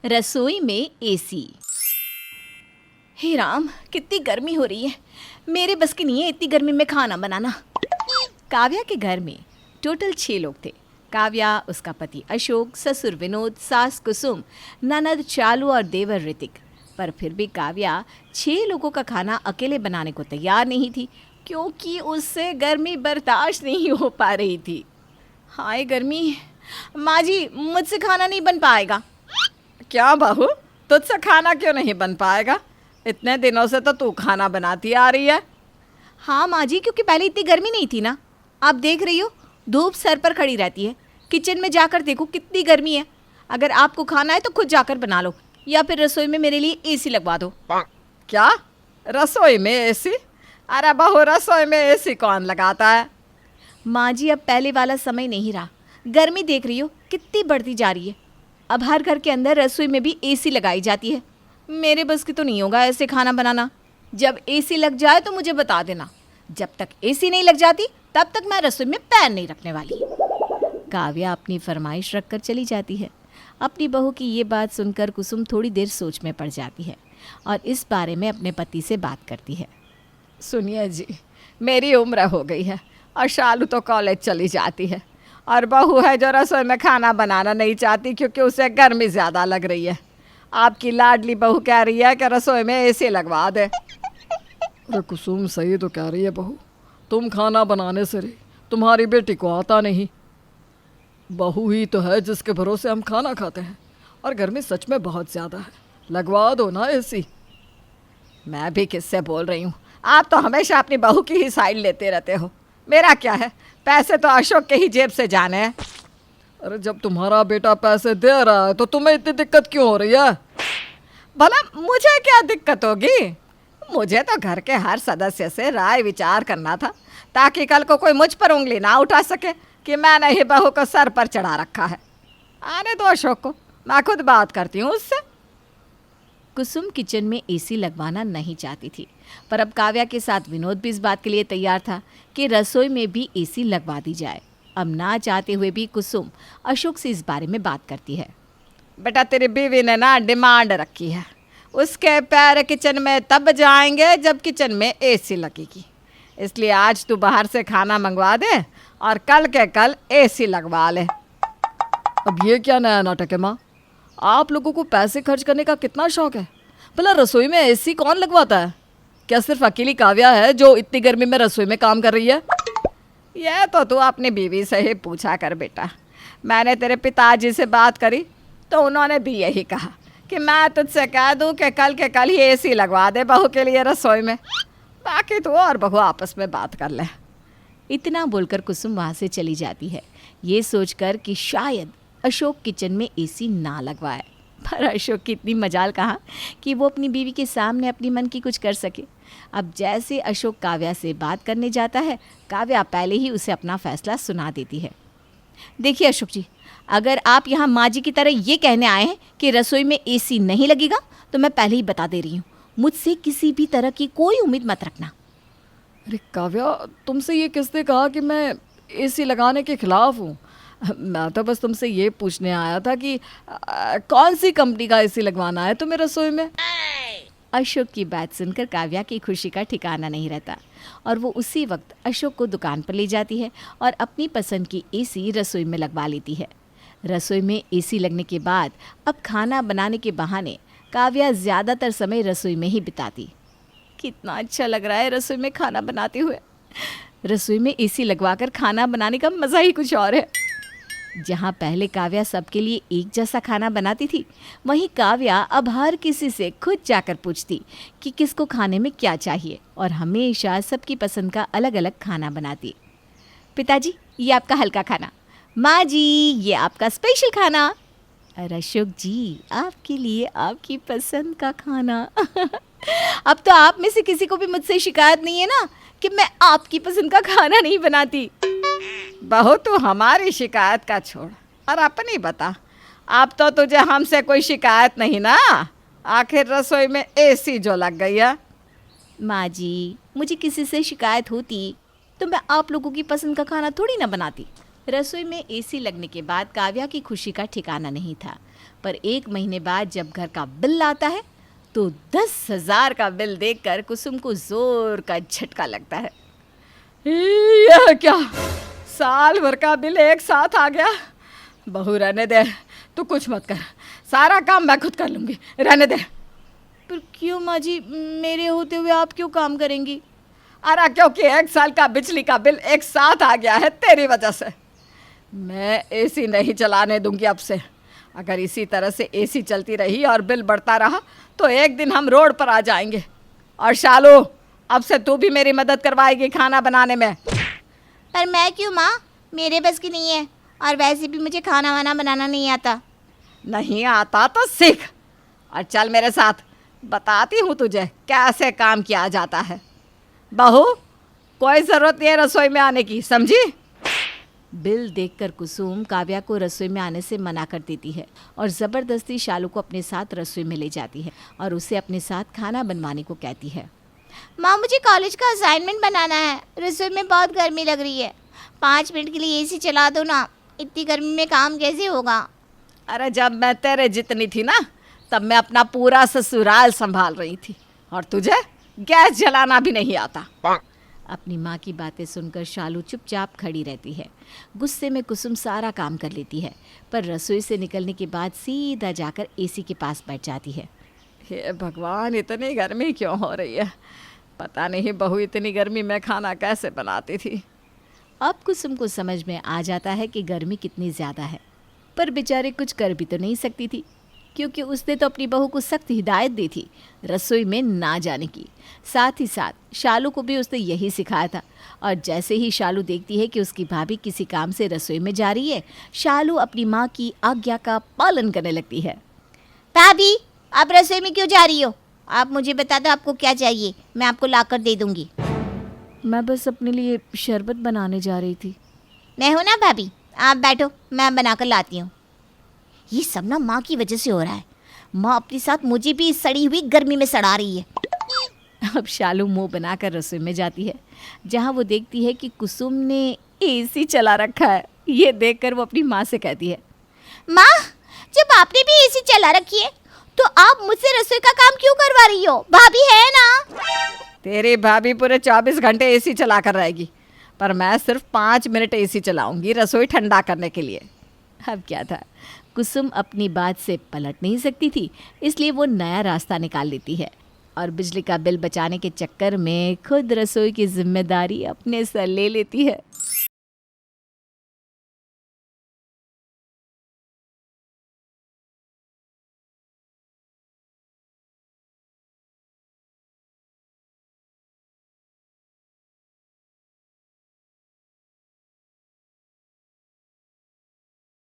रसोई में एसी। हे राम, कितनी गर्मी हो रही है। मेरे बस की नहीं है इतनी गर्मी में खाना बनाना। काव्या के घर में टोटल 6 लोग थे। काव्या, उसका पति अशोक, ससुर विनोद, सास कुसुम, ननद चालू और देवर ऋतिक। पर फिर भी काव्या 6 लोगों का खाना अकेले बनाने को तैयार नहीं थी, क्योंकि उससे गर्मी बर्दाश्त नहीं हो पा रही थी। हाय गर्मी, माँ जी मुझसे खाना नहीं बन पाएगा। क्या बहू, तुझसे खाना क्यों नहीं बन पाएगा? इतने दिनों से तो तू खाना बनाती आ रही है। हाँ माँ जी, क्योंकि पहले इतनी गर्मी नहीं थी ना। आप देख रही हो, धूप सर पर खड़ी रहती है। किचन में जाकर देखो कितनी गर्मी है। अगर आपको खाना है तो खुद जाकर बना लो, या फिर रसोई में मेरे लिए एसी लगवा दो। क्या? रसोई में एसी? अरे बहू, रसोई में एसी कौन लगाता है? माँ जी, अब पहले वाला समय नहीं रहा। गर्मी देख रही हो कितनी बढ़ती जा रही है। अब हर घर के अंदर रसोई में भी एसी लगाई जाती है। मेरे बस की तो नहीं होगा ऐसे खाना बनाना। जब एसी लग जाए तो मुझे बता देना। जब तक एसी नहीं लग जाती तब तक मैं रसोई में पैर नहीं रखने वाली। काव्या अपनी फरमाइश रखकर चली जाती है। अपनी बहू की ये बात सुनकर कुसुम थोड़ी देर सोच में पड़ जाती है और इस बारे में अपने पति से बात करती है। सुनिए जी, मेरी उम्र हो गई है और शालू तो कॉलेज चली जाती है, और बहू है जो रसोई में खाना बनाना नहीं चाहती क्योंकि उसे गर्मी ज़्यादा लग रही है। आपकी लाडली बहू कह रही है कि रसोई में एसी लगवा दे। अरे कुसुम सही तो कह रही है बहू। तुम खाना बनाने से रही, तुम्हारी बेटी को आता नहीं। बहू ही तो है जिसके भरोसे हम खाना खाते हैं, और गर्मी सच में बहुत ज़्यादा है। लगवा दो ना एसी। मैं भी किससे बोल रही हूँ? आप तो हमेशा अपनी बहू की ही साइड लेते रहते हो। मेरा क्या है, पैसे तो अशोक के ही जेब से जाने हैं। अरे जब तुम्हारा बेटा पैसे दे रहा है तो तुम्हें इतनी दिक्कत क्यों हो रही है? भला मुझे क्या दिक्कत होगी? मुझे तो घर के हर सदस्य से राय विचार करना था, ताकि कल को कोई मुझ पर उंगली ना उठा सके कि मैंने ही बहू को सर पर चढ़ा रखा है। आने दो अशोक को, मैं खुद बात करती हूँ उससे। कुसुम किचन में एसी लगवाना नहीं चाहती थी, पर अब काव्या के साथ विनोद भी इस बात के लिए तैयार था कि रसोई में भी एसी लगवा दी जाए। अब ना चाहते हुए भी कुसुम अशोक से इस बारे में बात करती है। बेटा, तेरी बीवी ने ना डिमांड रखी है। उसके पैर किचन में तब जाएंगे जब किचन में एसी लगेगी। इसलिए आज तू बाहर से खाना मंगवा दे और कल के कल एसी लगवा ले। अब ये क्या नया नाटक है माँ? आप लोगों को पैसे खर्च करने का कितना शौक है? भला रसोई में एसी कौन लगवाता है? क्या सिर्फ अकेली काव्या है जो इतनी गर्मी में रसोई में काम कर रही है? यह तो तू अपनी बीवी से ही पूछा कर बेटा। मैंने तेरे पिताजी से बात करी तो उन्होंने भी यही कहा कि मैं तुझसे कह दूं कि कल के कल ही एसी लगवा दे बहू के लिए रसोई में। बाकी तू और बहू आपस में बात कर ले। इतना बोलकर कुसुम वहाँ से चली जाती है, ये सोचकर कि शायद अशोक किचन में एसी ना लगवाए। पर अशोक की इतनी मजाल कहाँ कि वो अपनी बीवी के सामने अपनी मन की कुछ कर सके। अब जैसे अशोक काव्या से बात करने जाता है, काव्या पहले ही उसे अपना फैसला सुना देती है। देखिए अशोक जी, अगर आप यहाँ माँ जी की तरह ये कहने आए हैं कि रसोई में एसी नहीं लगेगा, तो मैं पहले ही बता दे रही हूँ, मुझसे किसी भी तरह की कोई उम्मीद मत रखना। अरे काव्या, तुमसे ये किसने कहा कि मैं एसी लगाने के खिलाफ हूँ? मैं तो बस तुमसे ये पूछने आया था कि कौन सी कंपनी का एसी लगवाना है तुम्हें रसोई में? अशोक की बात सुनकर काव्या की खुशी का ठिकाना नहीं रहता और वो उसी वक्त अशोक को दुकान पर ले जाती है और अपनी पसंद की एसी रसोई में लगवा लेती है। रसोई में एसी लगने के बाद अब खाना बनाने के बहाने काव्या ज़्यादातर समय रसोई में ही बिताती। कितना अच्छा लग रहा है रसोई में खाना बनाते हुए। रसोई में एसी लगवाकर खाना बनाने का मज़ा ही कुछ और है। जहाँ पहले काव्या सबके लिए एक जैसा खाना बनाती थी, वहीं काव्या अब हर किसी से खुद जाकर पूछती कि किसको खाने में क्या चाहिए और हमेशा सबकी पसंद का अलग अलग खाना बनाती। पिताजी, ये आपका हल्का खाना। माँ जी, ये आपका स्पेशल खाना। और अशोक जी, आपके लिए आपकी पसंद का खाना। अब तो आप में से किसी को भी मुझसे शिकायत नहीं है ना कि मैं आपकी पसंद का खाना नहीं बनाती। बहू, तू हमारी शिकायत का छोड़ और अपनी बता। अब तो तुझे हमसे कोई शिकायत नहीं ना? आखिर रसोई में एसी जो लग गई है। माँ जी, मुझे किसी से शिकायत होती तो मैं आप लोगों की पसंद का खाना थोड़ी ना बनाती। रसोई में एसी लगने के बाद काव्या की खुशी का ठिकाना नहीं था। पर 1 महीने बाद जब घर का बिल आता है तो 10,000 का बिल देखकर कुसुम को जोर का झटका लगता है। यह क्या, साल भर का बिल एक साथ आ गया। बहू रहने दे, तू कुछ मत कर, सारा काम मैं खुद कर लूँगी, रहने दे। पर क्यों माँ जी, मेरे होते हुए आप क्यों काम करेंगी? अरे क्योंकि 1 साल का बिजली का बिल एक साथ आ गया है तेरी वजह से। मैं एसी नहीं चलाने दूंगी अब से। अगर इसी तरह से एसी चलती रही और बिल बढ़ता रहा तो एक दिन हम रोड पर आ जाएंगे। और शालू, अब से तू भी मेरी मदद करवाएगी खाना बनाने में। पर मैं क्यों माँ, मेरे बस की नहीं है, और वैसे भी मुझे खाना वाना बनाना नहीं आता। नहीं आता तो सीख और चल मेरे साथ, बताती हूँ तुझे कैसे काम किया जाता है। बहू, कोई ज़रूरत नहीं है रसोई में आने की, समझी? बिल देखकर कुसुम काव्या को रसोई में आने से मना कर देती है और ज़बरदस्ती शालू को अपने साथ रसोई में ले जाती है और उसे अपने साथ खाना बनवाने को कहती है। माँ, मुझे कॉलेज का असाइनमेंट बनाना है, रसोई में बहुत गर्मी लग रही है, 5 मिनट के लिए एसी चला दो ना, इतनी गर्मी में काम कैसे होगा? अरे जब मैं तेरे जितनी थी ना, तब मैं अपना पूरा ससुराल संभाल रही थी और तुझे गैस जलाना भी नहीं आता। अपनी माँ की बातें सुनकर शालू चुपचाप खड़ी रहती है। गुस्से में कुसुम सारा काम कर लेती है, पर रसोई से निकलने के बाद सीधा जाकर एसी के पास बैठ जाती है। हे भगवान, इतनी गर्मी क्यों हो रही है? पता नहीं बहू इतनी गर्मी में खाना कैसे बनाती थी। अब कुसुम को समझ में आ जाता है कि गर्मी कितनी ज़्यादा है, पर बेचारे कुछ कर भी तो नहीं सकती थी, क्योंकि उसने तो अपनी बहू को सख्त हिदायत दी थी रसोई में ना जाने की। साथ ही साथ शालू को भी उसने यही सिखाया था, और जैसे ही शालू देखती है कि उसकी भाभी किसी काम से रसोई में जा रही है, शालू अपनी माँ की आज्ञा का पालन करने लगती है। भाभी, आप रसोई में क्यों जा रही हो? आप मुझे बता दो आपको क्या चाहिए, मैं आपको लाकर दे दूंगी। मैं बस अपने लिए शरबत बनाने जा रही थी। मैं हूं ना भाभी, आप बैठो, मैं बनाकर लाती हूँ। ये सब ना माँ की वजह से हो रहा है। माँ अपने साथ मुझे भी इस सड़ी हुई गर्मी में सड़ा रही है। अब शालू मुंह बनाकर रसोई में जाती है, जहाँ वो देखती है कि कुसुम ने एसी चला रखा है। ये देखकर वो अपनी माँ से कहती है, माँ, जब आपने भी एसी चला रखी है तो आप मुझसे रसोई का काम क्यों करवा रही हो? भाभी है ना? तेरी भाभी पूरे 24 घंटे एसी चला कर रहेगी, पर मैं सिर्फ 5 मिनट एसी चलाऊंगी रसोई ठंडा करने के लिए। अब क्या था, कुसुम अपनी बात से पलट नहीं सकती थी, इसलिए वो नया रास्ता निकाल लेती है और बिजली का बिल बचाने के चक्कर में खुद रसोई की जिम्मेदारी अपने सर ले लेती है।